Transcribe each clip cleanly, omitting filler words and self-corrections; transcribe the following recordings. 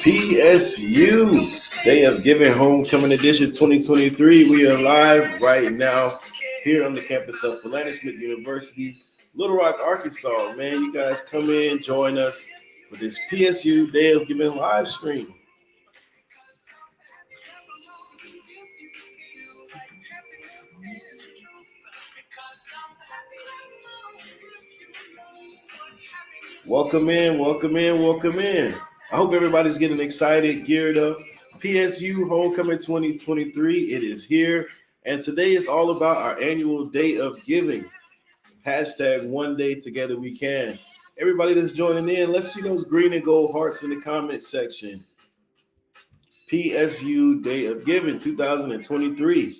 PSU Day of Giving Homecoming Edition 2023. We are live right now here on the campus of Atlanta Smith University, Little Rock, Arkansas. Man, you guys come in, join us for this PSU Day of Giving live stream. Welcome in, welcome in, welcome in. I hope everybody's getting excited, geared up. PSU Homecoming 2023, it is here. And today is all about our annual Day of Giving. Hashtag one day together we can. Everybody that's joining in, let's see those green and gold hearts in the comment section. PSU Day of Giving 2023.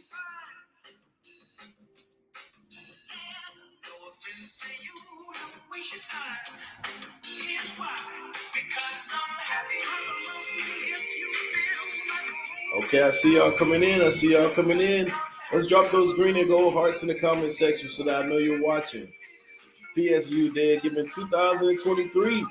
Okay, I see y'all coming in. Let's drop those green and gold hearts in the comment section so that I know you're watching. PSU Day of Giving 2023.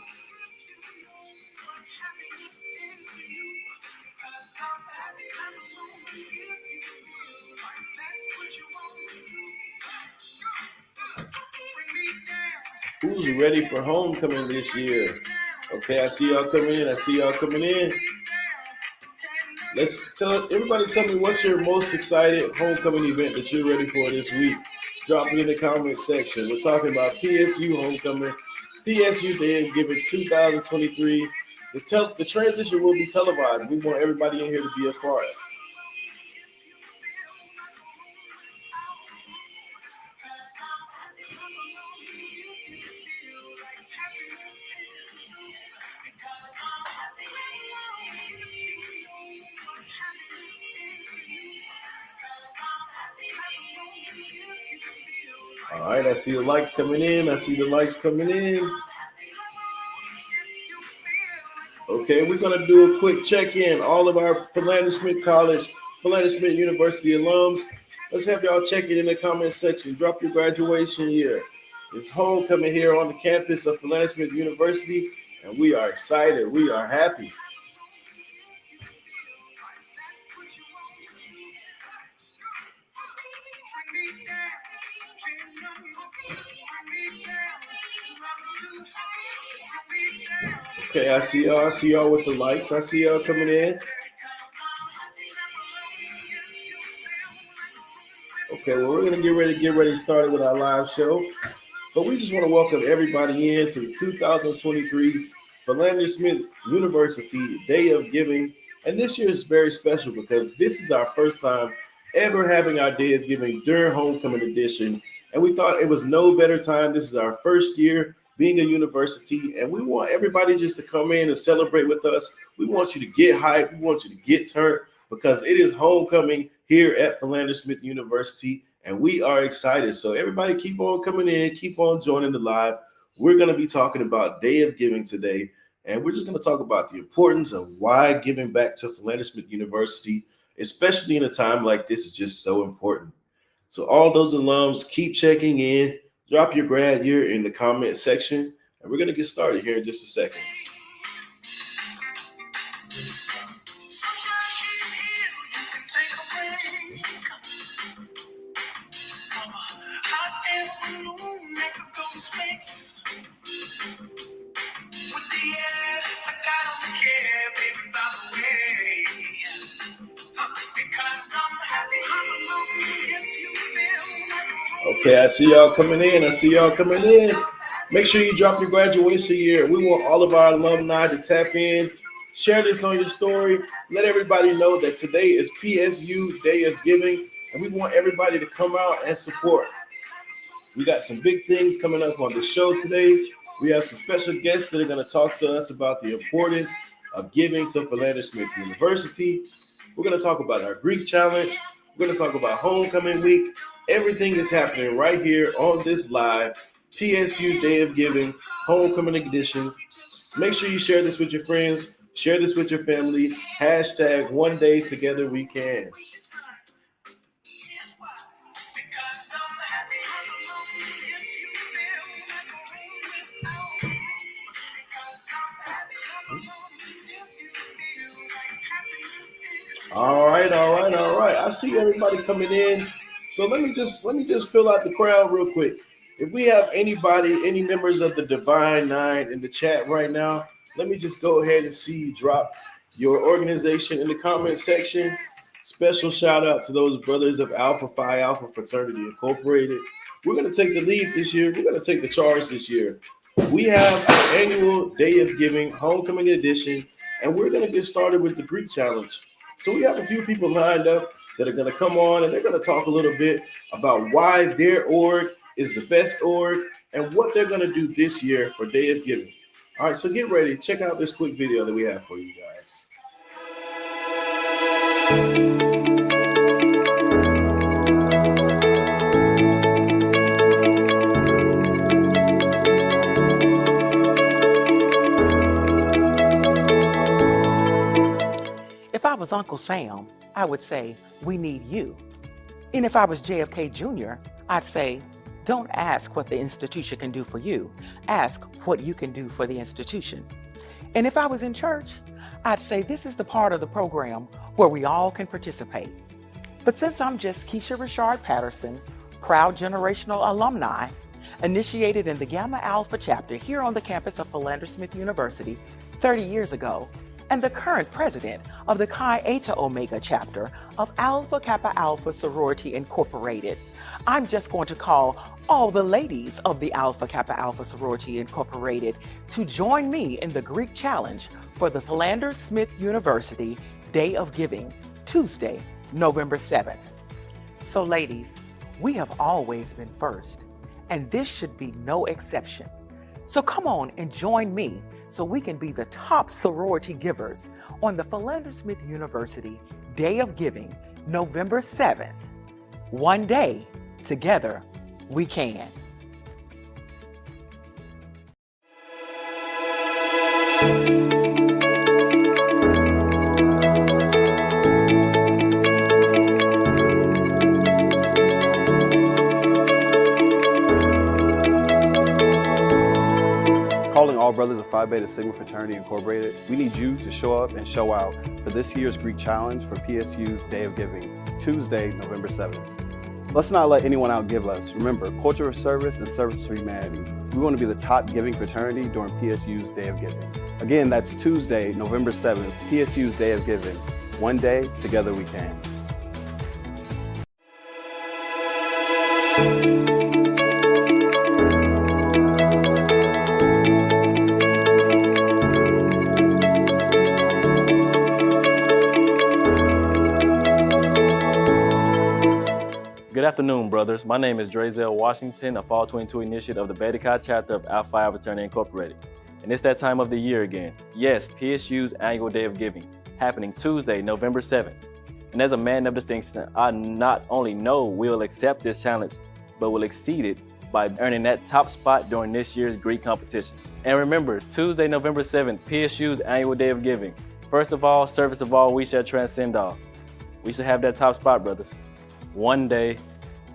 Who's ready for homecoming this year? Okay, I see y'all coming in. Everybody tell me what's your most excited homecoming event that you're ready for this week. Drop it in the comment section. We're talking about PSU homecoming, PSU Day of Giving 2023. The transition will be televised. We want everybody in here to be a part. All right, I see the likes coming in. Okay, we're going to do a quick check-in. All of our Atlanta Smith College, Atlanta Smith University alums, let's have y'all check it in the comment section. Drop your graduation year. It's homecoming here on the campus of Atlanta Smith University, and we are excited. We are happy. Okay, I see y'all with the likes. I see y'all coming in. Okay, well, we're gonna get ready started with our live show. But we just want to welcome everybody in to the 2023 Atlanta Smith University Day of Giving. And this year is very special because this is our first time ever having our Day of Giving during homecoming edition. And we thought it was no better time. This is our first year being a university, and we want everybody just to come in and celebrate with us. We want you to get hyped. We want you to get turned because it is homecoming here at Philander Smith University, and we are excited. So everybody keep on coming in, keep on joining the live. We're going to be talking about Day of Giving today, and we're just going to talk about the importance of why giving back to Philander Smith University, especially in a time like this, is just so important. So all those alums, keep checking in. Drop your grad year in the comment section, and we're going to get started here in just a second. Okay, I see y'all coming in. Make sure you drop your graduation year. We want all of our alumni to tap in. Share this on your story. Let everybody know that today is PSU Day of Giving, and we want everybody to come out and support. We got some big things coming up on the show today. We have some special guests that are going to talk to us about the importance of giving to Philander Smith University. We're going to talk about our Greek challenge. We're going to talk about homecoming week. Everything is happening right here on this live PSU Day of Giving homecoming edition. Make sure you share this with your friends. Share this with your family. Hashtag one day together we can. All right, all right, all right. I see everybody coming in. So let me just fill out the crowd real quick. If we have anybody, any members of the Divine Nine in the chat right now, let me just go ahead and see you drop your organization in the comment section. Special shout out to those brothers of Alpha Phi Alpha Fraternity Incorporated. We're gonna take the lead this year. We're gonna take the charge this year. We have our annual Day of Giving Homecoming Edition, and we're gonna get started with the Greek Challenge. So we have a few people lined up that are going to come on and they're going to talk a little bit about why their org is the best org and what they're going to do this year for Day of Giving. All right, so get ready. Check out this quick video that we have for you guys. If I was Uncle Sam, I would say, we need you. And if I was JFK Jr., I'd say, don't ask what the institution can do for you. Ask what you can do for the institution. And if I was in church, I'd say this is the part of the program where we all can participate. But since I'm just Keisha Richard Patterson, proud generational alumni, initiated in the Gamma Alpha chapter here on the campus of Philander Smith University 30 years ago, and the current president of the Chi Eta Omega chapter of Alpha Kappa Alpha Sorority Incorporated, I'm just going to call all the ladies of the Alpha Kappa Alpha Sorority Incorporated to join me in the Greek Challenge for the Philander Smith University Day of Giving, Tuesday, November 7th. So ladies, we have always been first, and this should be no exception. So come on and join me so we can be the top sorority givers on the Philander Smith University Day of Giving, November 7th. One day, together, we can. Calling all brothers of Phi Beta Sigma Fraternity Incorporated, we need you to show up and show out for this year's Greek Challenge for PSU's Day of Giving, Tuesday, November 7th. Let's not let anyone outgive us. Remember, culture of service and service for humanity. We want to be the top giving fraternity during PSU's Day of Giving. Again, that's Tuesday, November 7th, PSU's Day of Giving. One day, together we can. Good afternoon, brothers. My name is Drazel Washington, a Fall 22 initiate of the Beta Chi chapter of Alpha Phi Alpha Fraternity Incorporated. And it's that time of the year again. Yes, PSU's annual Day of Giving, happening Tuesday, November 7th. And as a man of distinction, I not only know we'll accept this challenge, but will exceed it by earning that top spot during this year's Greek competition. And remember, Tuesday, November 7th, PSU's annual Day of Giving. First of all, service of all, we shall transcend all. We should have that top spot, brothers. One day,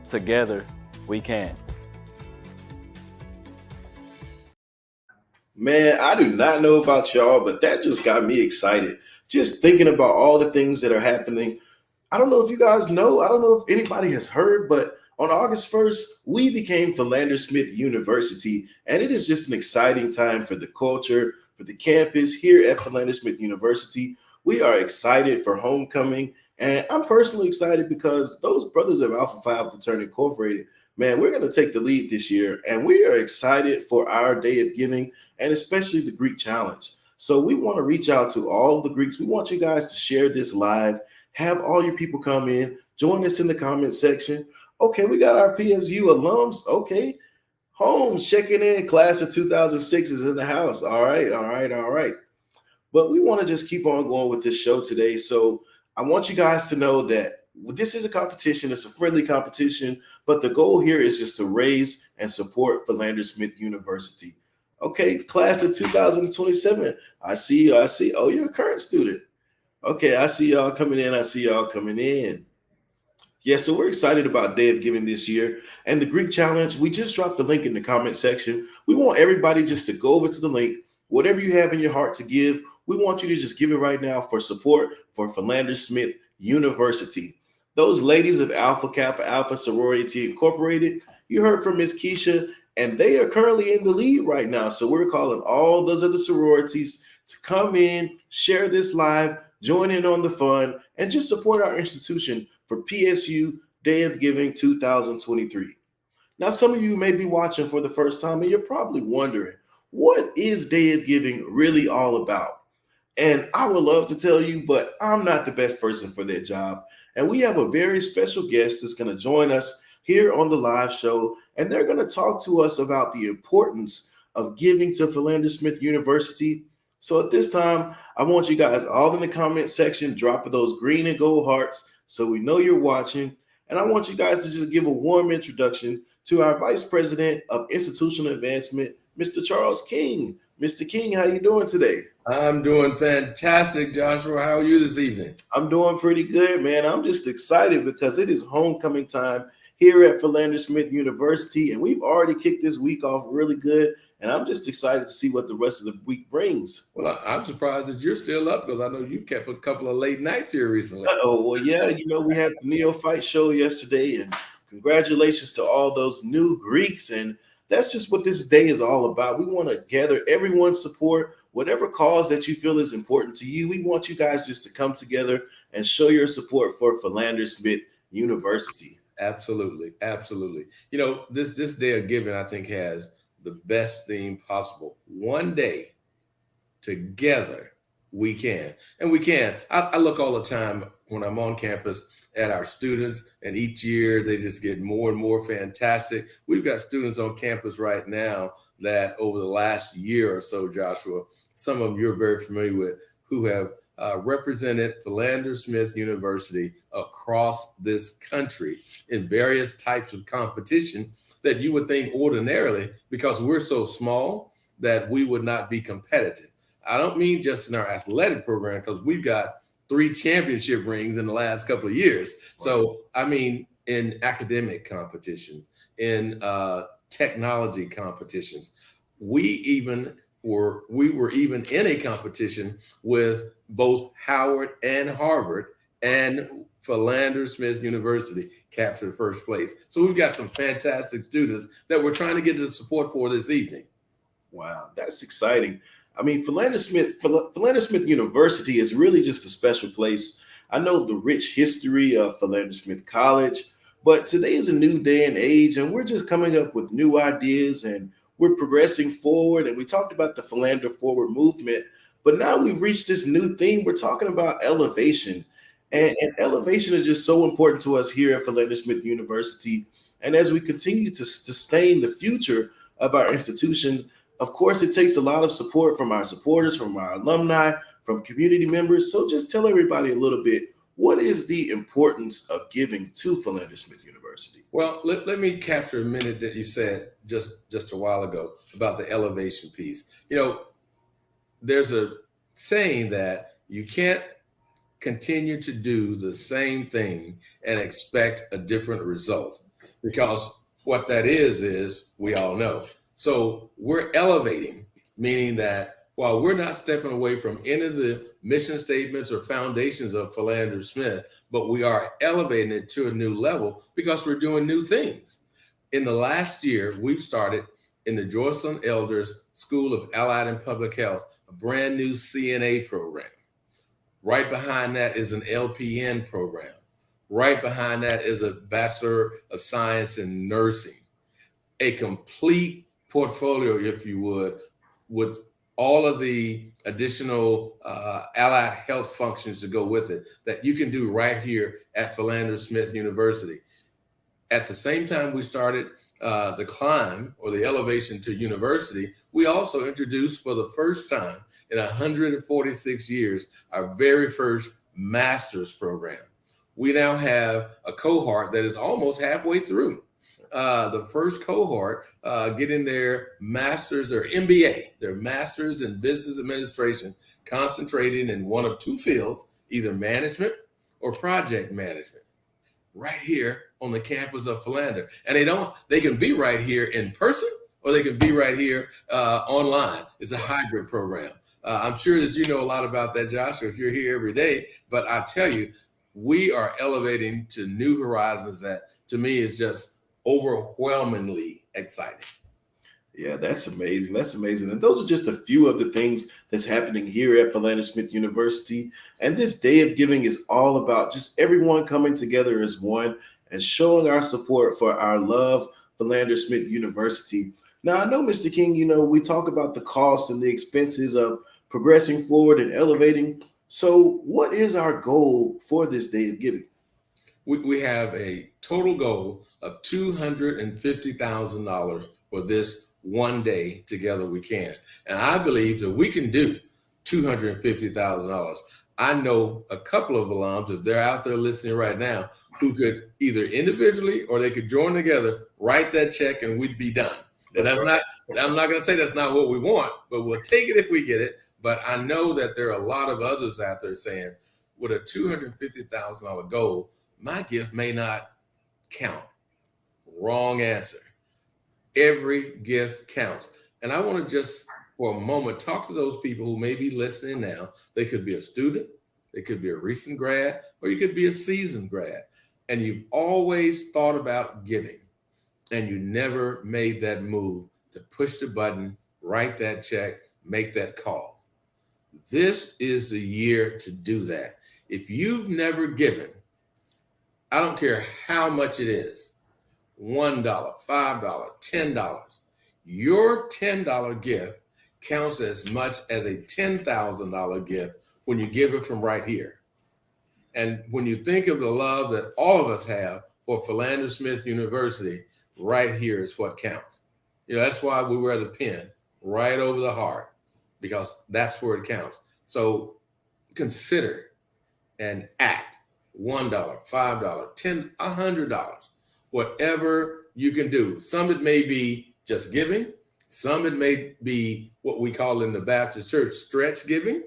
together, we can. Man, I do not know about y'all, but that just got me excited. Just thinking about all the things that are happening. I don't know if you guys know, I don't know if anybody has heard, but on August 1st, we became Philander Smith University, and it is just an exciting time for the culture, for the campus here at Philander Smith University. We are excited for homecoming. And I'm personally excited because those brothers of Alpha Phi Alpha Fraternity Incorporated, man, we're going to take the lead this year. And we are excited for our Day of Giving and especially the Greek Challenge. So we want to reach out to all the Greeks. We want you guys to share this live. Have all your people come in. Join us in the comment section. Okay, we got our PSU alums. Okay. Holmes checking in. Class of 2006 is in the house. All right, all right, all right. But we want to just keep on going with this show today. So I want you guys to know that this is a competition. It's a friendly competition, but the goal here is just to raise and support Philander Smith University. Okay, class of 2027. I see you. I see. Oh, you're a current student. Okay, I see y'all coming in. I see y'all coming in. Yeah, so we're excited about Day of Giving this year. And the Greek Challenge, we just dropped the link in the comment section. We want everybody just to go over to the link. Whatever you have in your heart to give, we want you to just give it right now for support for Philander Smith University. Those ladies of Alpha Kappa Alpha Sorority Incorporated, you heard from Miss Keisha, and they are currently in the lead right now. So we're calling all those other sororities to come in, share this live, join in on the fun, and just support our institution for PSU Day of Giving 2023. Now, some of you may be watching for the first time and you're probably wondering, what is Day of Giving really all about? And I would love to tell you, but I'm not the best person for that job. And we have a very special guest that's going to join us here on the live show, and they're going to talk to us about the importance of giving to Philander Smith University. So at this time, I want you guys all in the comment section, drop those green and gold hearts so we know you're watching. And I want you guys to just give a warm introduction to our Vice President of Institutional Advancement, Mr. Charles King. Mr. King, how you doing today? I'm doing fantastic, Joshua. How are you this evening? I'm doing pretty good, man. I'm just excited because it is homecoming time here at Philander Smith University, and we've already kicked this week off really good, and I'm just excited to see what the rest of the week brings. Well, I'm surprised that you're still up because I know you kept a couple of late nights here recently. Oh, well, yeah, we had the Neophyte show yesterday, and congratulations to all those new Greeks, and that's just what this day is all about. We want to gather everyone's support, whatever cause that you feel is important to you. We want you guys just to come together and show your support for Philander Smith University. Absolutely. Absolutely. This day of giving, I think, has the best theme possible. One day together, we can. And we can. I look all the time when I'm on campus at our students, and each year they just get more and more fantastic. We've got students on campus right now that over the last year or so, Joshua, some of them you're very familiar with, who have represented Philander Smith University across this country in various types of competition that you would think ordinarily, because we're so small, that we would not be competitive. I don't mean just in our athletic program, because we've got 3 championship rings in the last couple of years. So, I mean, in academic competitions, in technology competitions, we were even in a competition with both Howard and Harvard, and Philander Smith University captured first place. So we've got some fantastic students that we're trying to get the support for this evening. Wow, that's exciting. I mean, Philander Smith University is really just a special place. I know the rich history of Philander Smith College, but today is a new day and age, and we're just coming up with new ideas, and we're progressing forward. And we talked about the Philander Forward movement, but now we've reached this new theme. We're talking about elevation, and elevation is just so important to us here at Philander Smith University. And as we continue to sustain the future of our institution, of course, it takes a lot of support from our supporters, from our alumni, from community members. So just tell everybody a little bit, what is the importance of giving to Philander Smith University? Well, let me capture a minute that you said just a while ago about the elevation piece. There's a saying that you can't continue to do the same thing and expect a different result, because what that is we all know. So we're elevating, meaning that while we're not stepping away from any of the mission statements or foundations of Philander Smith, but we are elevating it to a new level because we're doing new things. In the last year, we've started in the Georgetown Elders School of Allied and Public Health, a brand new CNA program. Right behind that is an LPN program. Right behind that is a Bachelor of Science in Nursing. A complete portfolio, if you would, with all of the additional allied health functions to go with it that you can do right here at Philander Smith University. At the same time we started the climb or the elevation to university, we also introduced for the first time in 146 years our very first master's program. We now have a cohort that is almost halfway through. The first cohort getting their master's or MBA, their master's in business administration, concentrating in one of 2 fields, either management or project management, right here on the campus of Philander. And they can be right here in person, or they can be right here online. It's a hybrid program. I'm sure that you know a lot about that, Josh, if you're here every day, but I tell you, we are elevating to new horizons that to me is just overwhelmingly exciting. Yeah, that's amazing. That's amazing. And those are just a few of the things that's happening here at Philander Smith University. And this Day of Giving is all about just everyone coming together as one and showing our support for our love, Philander Smith University. Now, I know, Mr. King, we talk about the costs and the expenses of progressing forward and elevating. So, what is our goal for this Day of Giving? We have a total goal of $250,000 for this one day together we can. And I believe that we can do $250,000. I know a couple of alums, if they're out there listening right now, who could either individually or they could join together, write that check, and we'd be done. But that's right. not, I'm not going to say that's not what we want, but we'll take it if we get it. But I know that there are a lot of others out there saying, with a $250,000 goal, my gift may not count. Wrong answer. Every gift counts. And I want to just for a moment talk to those people who may be listening now. They could be a student, they could be a recent grad, or you could be a seasoned grad. And you've always thought about giving and you never made that move to push the button, write that check, make that call. This is the year to do that. If you've never given, I don't care how much it is, $1, $5, $10. Your $10 gift counts as much as a $10,000 gift when you give it from right here. And when you think of the love that all of us have for Philander Smith University, right here is what counts. That's why we wear the pin right over the heart, because that's where it counts. So consider and act. $1, $5, $10, $100, whatever you can do. Some it may be just giving. Some it may be what we call in the Baptist church stretch giving,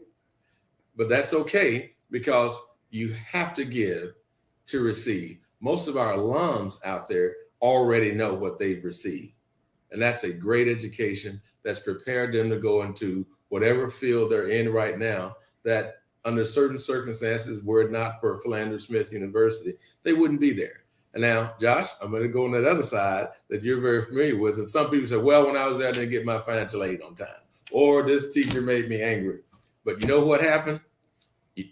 but that's okay because you have to give to receive. Most of our alums out there already know what they've received. And that's a great education that's prepared them to go into whatever field they're in right now that under certain circumstances, were it not for Philander Smith University, they wouldn't be there. And now, Josh, I'm going to go on that other side that you're very familiar with. And some people say, well, when I was there, I didn't get my financial aid on time. Or this teacher made me angry. But you know what happened?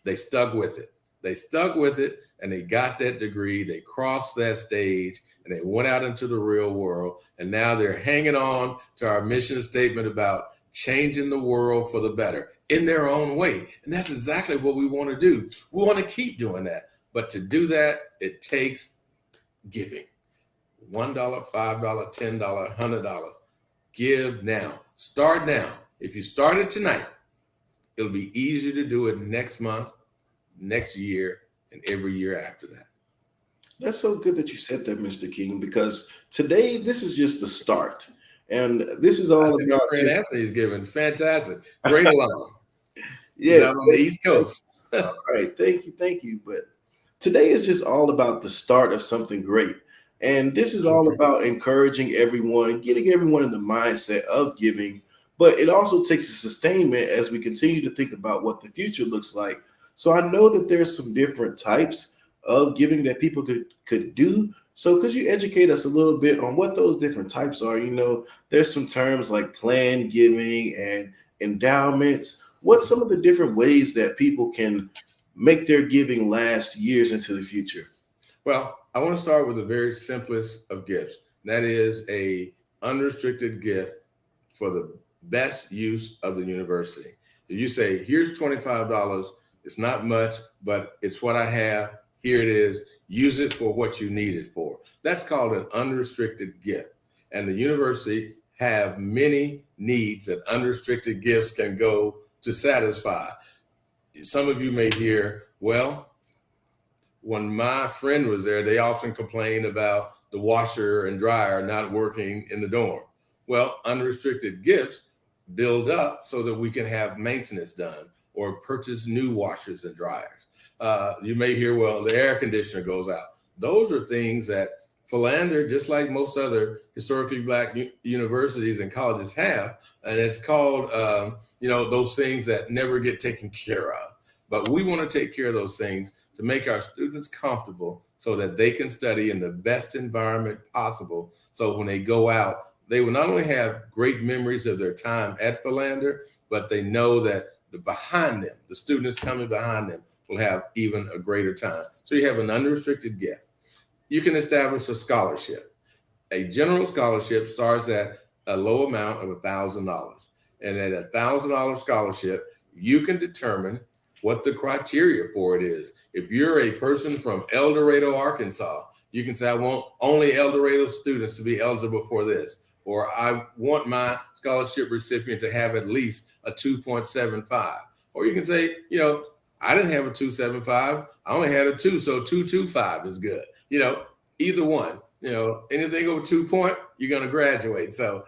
They stuck with it. They stuck with it and they got that degree. They crossed that stage and they went out into the real world. And now they're hanging on to our mission statement about changing the world for the better in their own way. And that's exactly what we want to do. We want to keep doing that. But to do that, it takes giving. $1, $5, $10, $100. Give now. Start now. If you started tonight, it'll be easier to do it next month, next year, and every year after that. That's so good that you said that, Mr. King, because today, this is just the start. And this is all about. My friend Anthony's giving. Fantastic. Great alum. Yes. He's out on the East Coast. All right. Thank you. But today is just all about the start of something great. And this is all about encouraging everyone, getting everyone in the mindset of giving. But it also takes a sustainment as we continue to think about what the future looks like. So I know that there's some different types of giving that people could do. So could you educate us a little bit on what those different types are? There's some terms like planned giving and endowments. What's some of the different ways that people can make their giving last years into the future? Well, I want to start with the very simplest of gifts. That is a unrestricted gift for the best use of the university. If you say, here's $25, it's not much, but it's what I have. Here it is. Use it for what you need it for. That's called an unrestricted gift. And the university have many needs that unrestricted gifts can go to satisfy. Some of you may hear, well, when my friend was there, they often complained about the washer and dryer not working in the dorm. Well, unrestricted gifts build up so that we can have maintenance done or purchase new washers and dryers. You may hear, well, the air conditioner goes out. Those are things that Philander, just like most other historically Black universities and colleges have, and it's called, those things that never get taken care of. But we want to take care of those things to make our students comfortable so that they can study in the best environment possible. So when they go out, they will not only have great memories of their time at Philander, but they know that behind them, the students coming behind them will have even a greater time. So you have an unrestricted gift. You can establish a scholarship. A general scholarship starts at a low amount of $1,000. And at $1,000 scholarship, you can determine what the criteria for it is. If you're a person from El Dorado, Arkansas, you can say, I want only El Dorado students to be eligible for this. Or I want my scholarship recipient to have at least a 2.75. Or you can say, I didn't have a 2.75. I only had a 2, so 2.25 is good. Either one. Anything over 2 point, you're going to graduate. So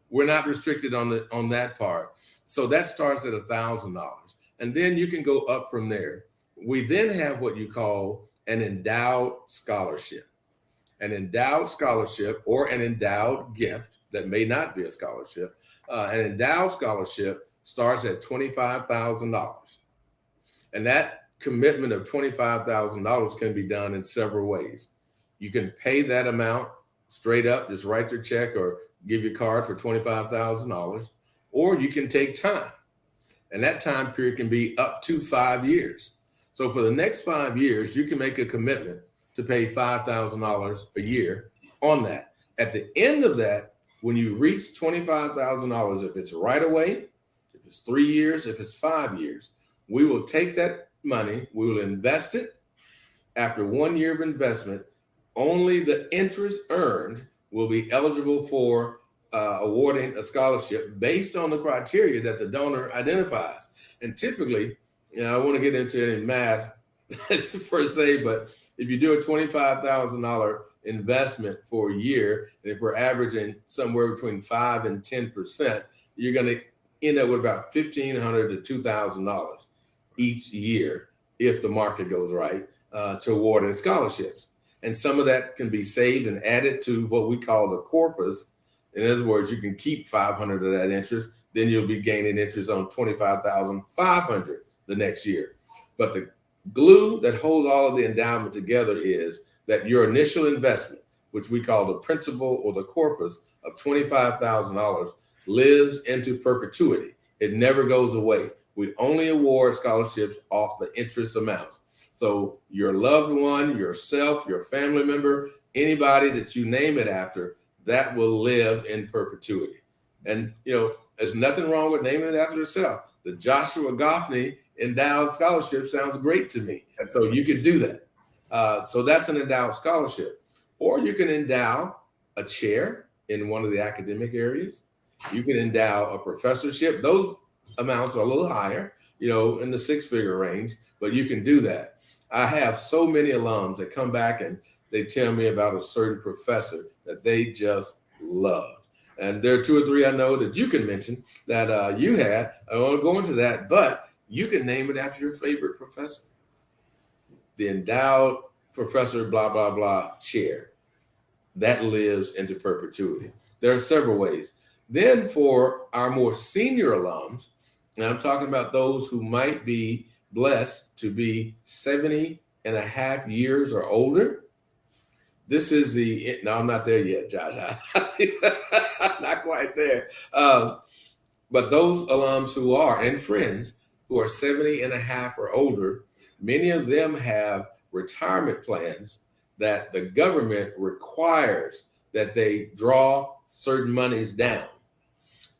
we're not restricted on that part. So that starts at $1,000. And then you can go up from there. We then have what you call an endowed scholarship. An endowed scholarship or an endowed gift that may not be a scholarship. An endowed scholarship starts at $25,000. And that commitment of $25,000 can be done in several ways. You can pay that amount straight up, just write your check or give your card for $25,000, or you can take time. And that time period can be up to 5 years. So for the next 5 years, you can make a commitment to pay $5,000 a year on that. At the end of that, when you reach $25,000, if it's right away, if it's 3 years, if it's 5 years, we will take that money, we will invest it. After 1 year of investment, only the interest earned will be eligible for awarding a scholarship based on the criteria that the donor identifies. And typically, I don't want to get into any math per se, but if you do a $25,000 investment for a year, and if we're averaging somewhere between 5 and 10%, you're going to end up with about $1,500 to $2,000 each year if the market goes right to awarding scholarships. And some of that can be saved and added to what we call the corpus. In other words, you can keep $500 of that interest, then you'll be gaining interest on $25,500 the next year. But the glue that holds all of the endowment together is that your initial investment, which we call the principal or the corpus of $25,000, lives into perpetuity. It never goes away. We only award scholarships off the interest amounts. So your loved one, yourself, your family member, anybody that you name it after, that will live in perpetuity. And, there's nothing wrong with naming it after yourself. The Joshua Goffney Endowed Scholarship sounds great to me. So you can do that. So that's an endowed scholarship. Or you can endow a chair in one of the academic areas. You can endow a professorship. Those amounts are a little higher, in the 6-figure range, but you can do that. I have so many alums that come back and they tell me about a certain professor that they just loved. And there are 2 or 3 I know that you can mention that you had. I won't go into that, but you can name it after your favorite professor. The endowed professor, blah, blah, blah, chair. That lives into perpetuity. There are several ways. Then for our more senior alums, and I'm talking about those who might be blessed to be 70 and a half years or older. This is no, I'm not there yet, Josh. I'm not quite there. But those alums who are, and friends who are 70 and a half or older, many of them have retirement plans that the government requires that they draw certain monies down.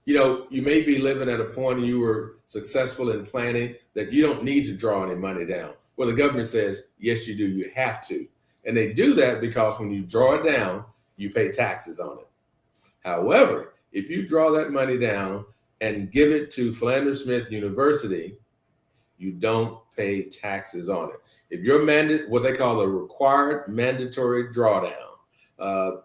You may be living at a point you were successful in planning that you don't need to draw any money down. Well, the government says, yes, you do. You have to. And they do that because when you draw it down, you pay taxes on it. However, if you draw that money down and give it to Philander Smith University, you don't pay taxes on it. If you're what they call a required mandatory drawdown,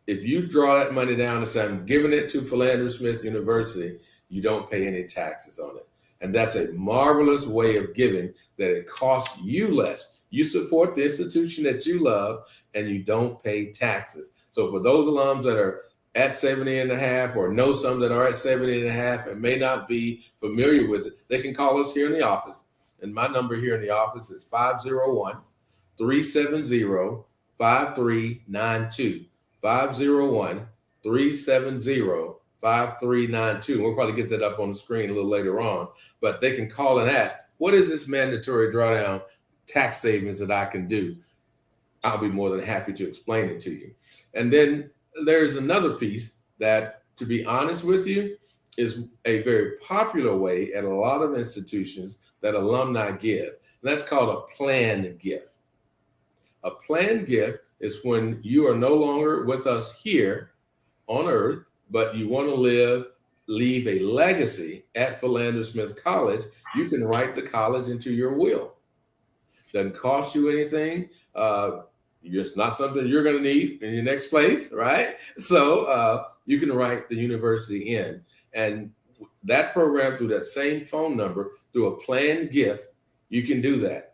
if you draw that money down and say, I'm giving it to Philander Smith University, you don't pay any taxes on it. And that's a marvelous way of giving that it costs you less. You support the institution that you love and you don't pay taxes. So for those alums that are at 70 and a half or know some that are at 70 and a half and may not be familiar with it, they can call us here in the office And my number here in the office is 501-370-5392. 501-370-5392. We'll probably get that up on the screen a little later on, but they can call and ask, what is this mandatory drawdown tax savings that I can do? I'll be more than happy to explain it to you. And then there's another piece that, to be honest with you, is a very popular way at a lot of institutions that alumni give. And that's called a planned gift. A planned gift is when you are no longer with us here on earth, but you want to leave a legacy at Philander Smith College. You can write the college into your will. Doesn't cost you anything. It's not something you're going to need in your next place, right? So you can write the university in. And that program, through that same phone number, through a planned gift, you can do that.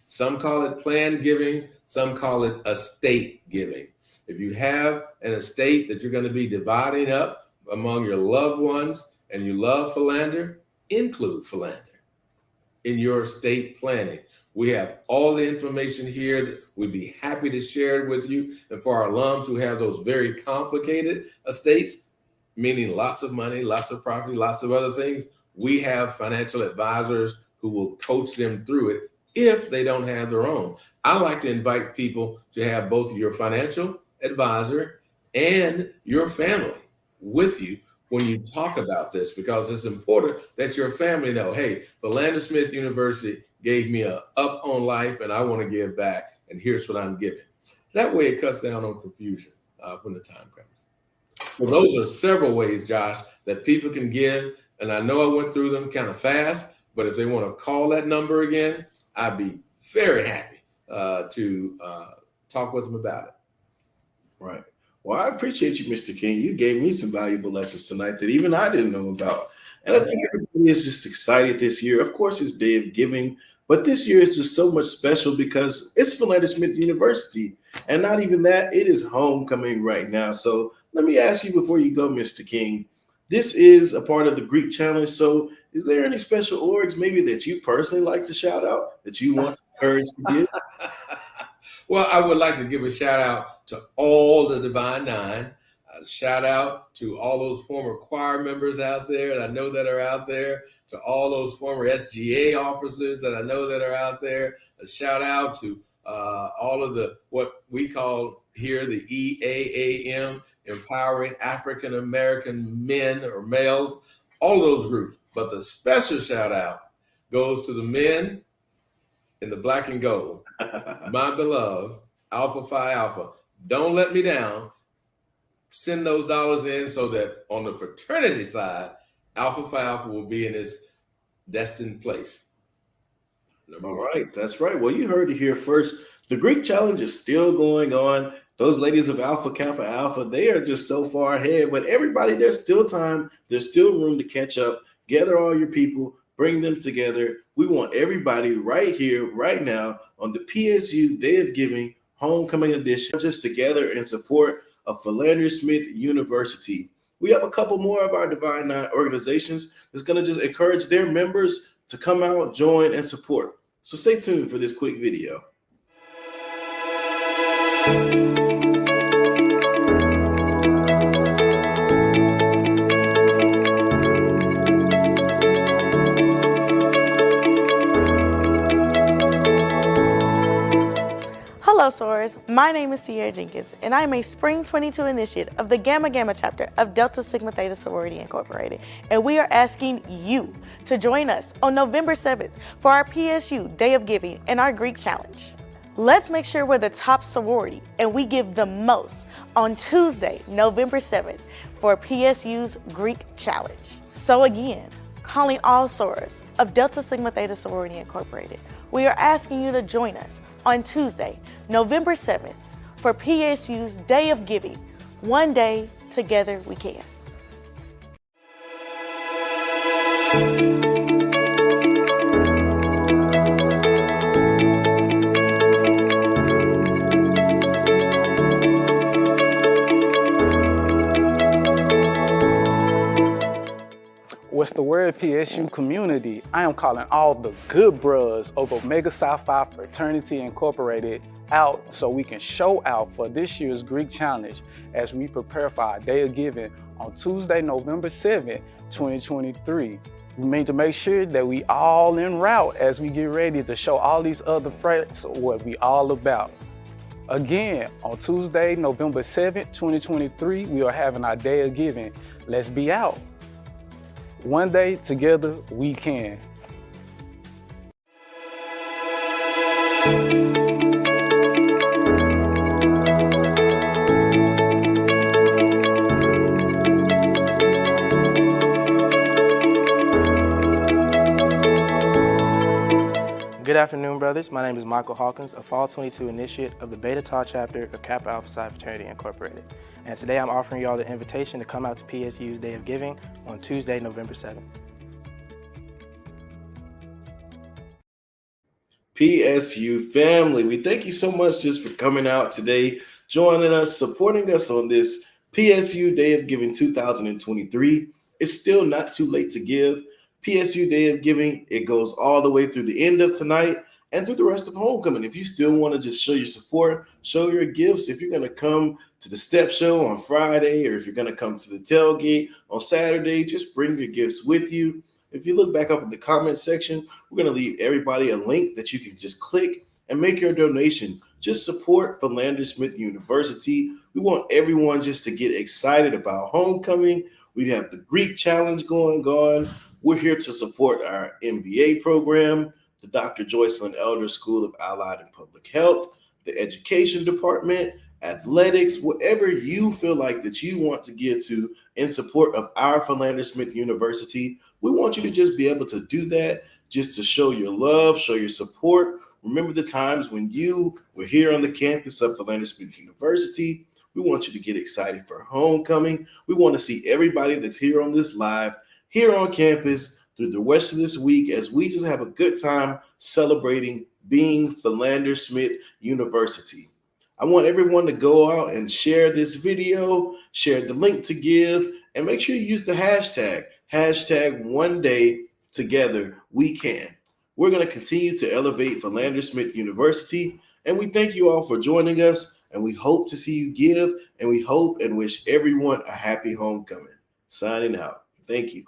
Some call it planned giving. Some call it estate giving. If you have an estate that you're going to be dividing up among your loved ones and you love Philander, include Philander in your estate planning. We have all the information here that we'd be happy to share it with you. And for our alums who have those very complicated estates, meaning lots of money, lots of property, lots of other things, we have financial advisors who will coach them through it if they don't have their own. I like to invite people to have both your financial advisor and your family with you when you talk about this, because it's important that your family know, hey, Philander Smith University gave me a up on life and I want to give back, and here's what I'm giving. That way it cuts down on confusion when the time comes. Well, those are several ways, Josh, that people can give. And I know I went through them kind of fast, but if they want to call that number again, I'd be very happy to talk with them about it. Right. Well, I appreciate you, Mr. King. You gave me some valuable lessons tonight that even I didn't know about. And I think everybody is just excited this year. Of course, it's Day of Giving, but this year is just so much special because it's Philander Smith University. And not even that, it is homecoming right now. So let me ask you before you go, Mr. King, this is a part of the Greek Challenge. So is there any special orgs maybe that you personally like to shout out that you want courage to give? Well, I would like to give a shout out to all the Divine Nine. A shout out to all those former choir members out there that I know that are out there, to all those former SGA officers that I know that are out there. A shout out to all of the, what we call here, the EAAM, Empowering African American Men or Males, all those groups. But the special shout out goes to the men in the black and gold. My beloved Alpha Phi Alpha. Don't let me down. Send those dollars in so that on the fraternity side, Alpha Phi Alpha will be in its destined place. All right, that's right. Well, you heard it here first. The Greek Challenge is still going on. Those ladies of Alpha Kappa Alpha, they are just so far ahead. But everybody, there's still time. There's still room to catch up. Gather all your people. Bring them together. We want everybody right here, right now, on the PSU Day of Giving Homecoming Edition, just together in support of Philander Smith University. We have a couple more of our Divine Nine organizations that's going to just encourage their members to come out, join, and support. So stay tuned for this quick video. Hello, Soarers. My name is Sierra Jenkins, and I am a Spring 22 initiate of the Gamma Gamma chapter of Delta Sigma Theta Sorority Incorporated, and we are asking you to join us on November 7th for our PSU Day of Giving and our Greek Challenge. Let's make sure we're the top sorority and we give the most on Tuesday, November 7th for PSU's Greek Challenge. So again, calling all sorors of Delta Sigma Theta Sorority Incorporated, we are asking you to join us on Tuesday, November 7th for PSU's Day of Giving. One day, together we can. What's the word, PSU community? I am calling all the good bros of Omega Psi Phi Fraternity Incorporated out so we can show out for this year's Greek Challenge as we prepare for our Day of Giving on Tuesday, November 7th, 2023. We need to make sure that we all en route as we get ready to show all these other frats what we all about. Again, on Tuesday, November 7th, 2023, we are having our Day of Giving. Let's be out. One day together, we can. Good afternoon, brothers. My name is Michael Hawkins, a Fall 22 initiate of the Beta Tau chapter of Kappa Alpha Psi Fraternity Incorporated. And today I'm offering y'all the invitation to come out to PSU's Day of Giving on Tuesday, November 7th. PSU family, we thank you so much just for coming out today, joining us, supporting us on this PSU Day of Giving 2023. It's still not too late to give. PSU Day of Giving, it goes all the way through the end of tonight and through the rest of homecoming. If you still want to just show your support, show your gifts, if you're going to come to the step show on Friday, or if you're going to come to the tailgate on Saturday, just bring your gifts with you. If you look back up in the comment section, we're going to leave everybody a link that you can just click and make your donation. Just support Philander Smith University. We want everyone just to get excited about homecoming. We have the Greek Challenge going on. We're here to support our MBA program, the Dr. Joycelyn Elder School of Allied and Public Health, the Education Department, athletics, whatever you feel like that you want to give to in support of our Philander Smith University. We want you to just be able to do that, just to show your love, show your support. Remember the times when you were here on the campus of Philander Smith University. We want you to get excited for homecoming. We want to see everybody that's here on this live here on campus through the rest of this week as we just have a good time celebrating being Philander Smith University. I want everyone to go out and share this video, share the link to give, and make sure you use the hashtag one day together we can. We're going to continue to elevate Philander Smith University, and we thank you all for joining us, and we hope to see you give, and we hope and wish everyone a happy homecoming. Signing out. Thank you.